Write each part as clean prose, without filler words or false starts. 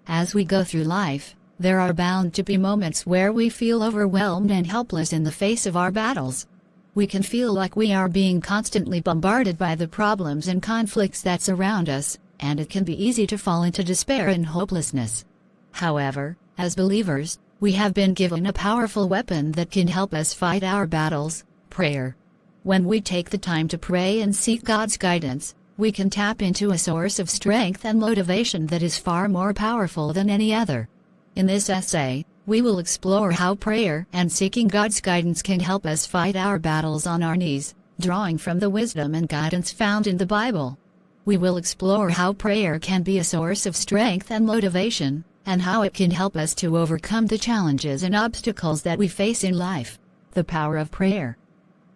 As we go through life, there are bound to be moments where we feel overwhelmed and helpless in the face of our battles. We can feel like we are being constantly bombarded by the problems and conflicts that surround us, and it can be easy to fall into despair and hopelessness. However, as believers, we have been given a powerful weapon that can help us fight our battles: prayer. When we take the time to pray and seek God's guidance, we can tap into a source of strength and motivation that is far more powerful than any other. In this essay, we will explore how prayer and seeking God's guidance can help us fight our battles on our knees, drawing from the wisdom and guidance found in the Bible. We will explore how prayer can be a source of strength and motivation, and how it can help us to overcome the challenges and obstacles that we face in life. The power of prayer.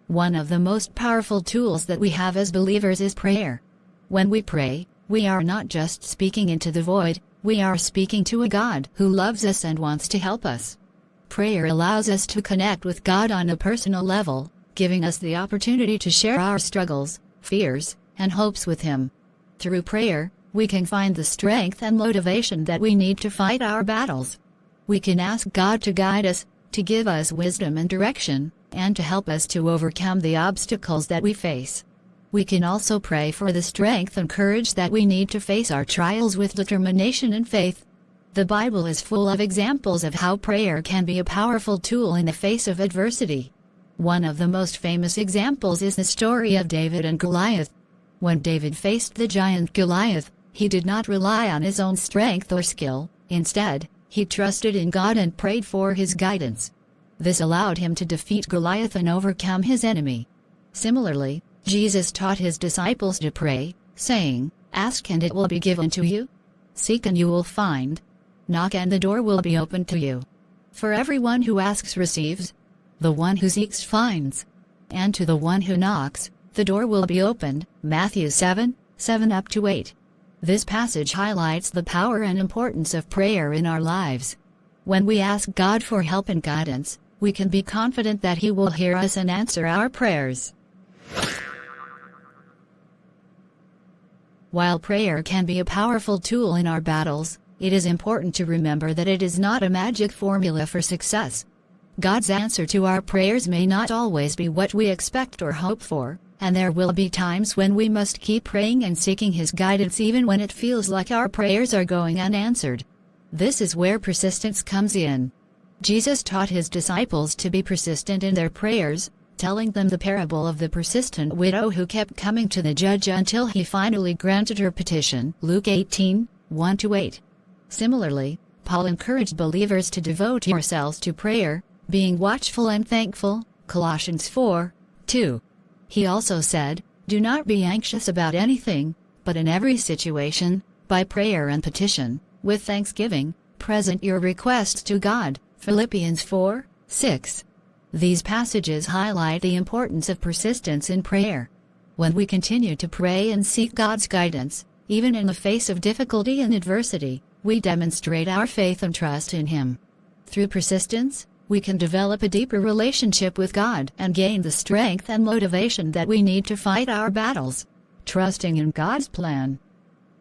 One of the most powerful tools that we have as believers is prayer. When we pray, we are not just speaking into the void, we are speaking to a God who loves us and wants to help us. Prayer allows us to connect with God on a personal level, giving us the opportunity to share our struggles, fears, and hopes with Him. Through prayer, we can find the strength and motivation that we need to fight our battles. We can ask God to guide us, to give us wisdom and direction, and to help us to overcome the obstacles that we face. We can also pray for the strength and courage that we need to face our trials with determination and faith. The Bible is full of examples of how prayer can be a powerful tool in the face of adversity. One of the most famous examples is the story of David and Goliath. When David faced the giant Goliath, he did not rely on his own strength or skill. Instead, he trusted in God and prayed for His guidance. This allowed him to defeat Goliath and overcome his enemy. Similarly, Jesus taught His disciples to pray, saying, "Ask and it will be given to you. Seek and you will find. Knock and the door will be opened to you. For everyone who asks receives. The one who seeks finds. And to the one who knocks, the door will be opened." Matthew 7:7-8. This passage highlights the power and importance of prayer in our lives. When we ask God for help and guidance, we can be confident that He will hear us and answer our prayers. While prayer can be a powerful tool in our battles, it is important to remember that it is not a magic formula for success. God's answer to our prayers may not always be what we expect or hope for, and there will be times when we must keep praying and seeking His guidance even when it feels like our prayers are going unanswered. This is where persistence comes in. Jesus taught His disciples to be persistent in their prayers, telling them the parable of the persistent widow who kept coming to the judge until he finally granted her petition. Luke 18:1-8. Similarly, Paul encouraged believers to devote yourselves to prayer, being watchful and thankful. Colossians 4:2. He also said, "Do not be anxious about anything, but in every situation, by prayer and petition, with thanksgiving, present your requests to God." Philippians 4:6. These passages highlight the importance of persistence in prayer. When we continue to pray and seek God's guidance, even in the face of difficulty and adversity, we demonstrate our faith and trust in Him. Through persistence, we can develop a deeper relationship with God and gain the strength and motivation that we need to fight our battles, trusting in God's plan.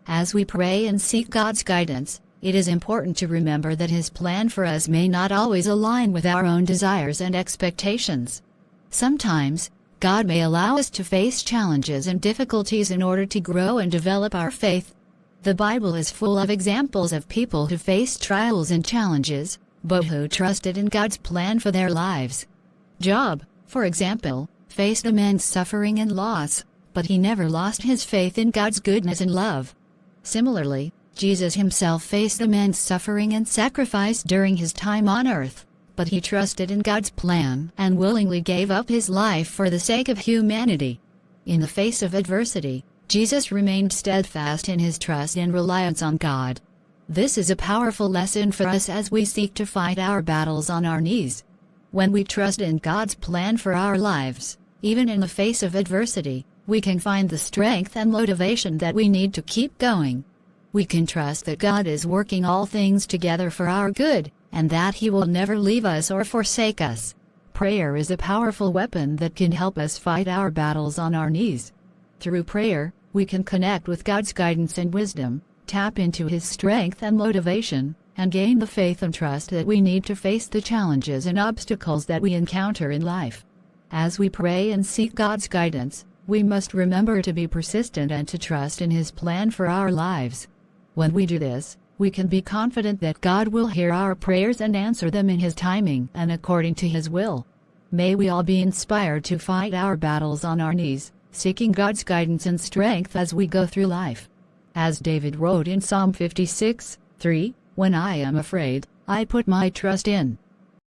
As we pray and seek God's guidance, it is important to remember that His plan for us may not always align with our own desires and expectations. Sometimes, God may allow us to face challenges and difficulties in order to grow and develop our faith. The Bible is full of examples of people who faced trials and challenges, but who trusted in God's plan for their lives. Job, for example, faced immense suffering and loss, but he never lost his faith in God's goodness and love. Similarly, Jesus Himself faced immense suffering and sacrifice during His time on earth, but He trusted in God's plan and willingly gave up His life for the sake of humanity. In the face of adversity, Jesus remained steadfast in His trust and reliance on God. This is a powerful lesson for us as we seek to fight our battles on our knees. When we trust in God's plan for our lives, even in the face of adversity, we can find the strength and motivation that we need to keep going. We can trust that God is working all things together for our good, and that He will never leave us or forsake us. Prayer is a powerful weapon that can help us fight our battles on our knees. Through prayer, we can connect with God's guidance and wisdom, tap into His strength and motivation, and gain the faith and trust that we need to face the challenges and obstacles that we encounter in life. As we pray and seek God's guidance, we must remember to be persistent and to trust in His plan for our lives. When we do this, we can be confident that God will hear our prayers and answer them in His timing and according to His will. May we all be inspired to fight our battles on our knees, seeking God's guidance and strength as we go through life. As David wrote in Psalm 56:3, "When I am afraid, I put my trust in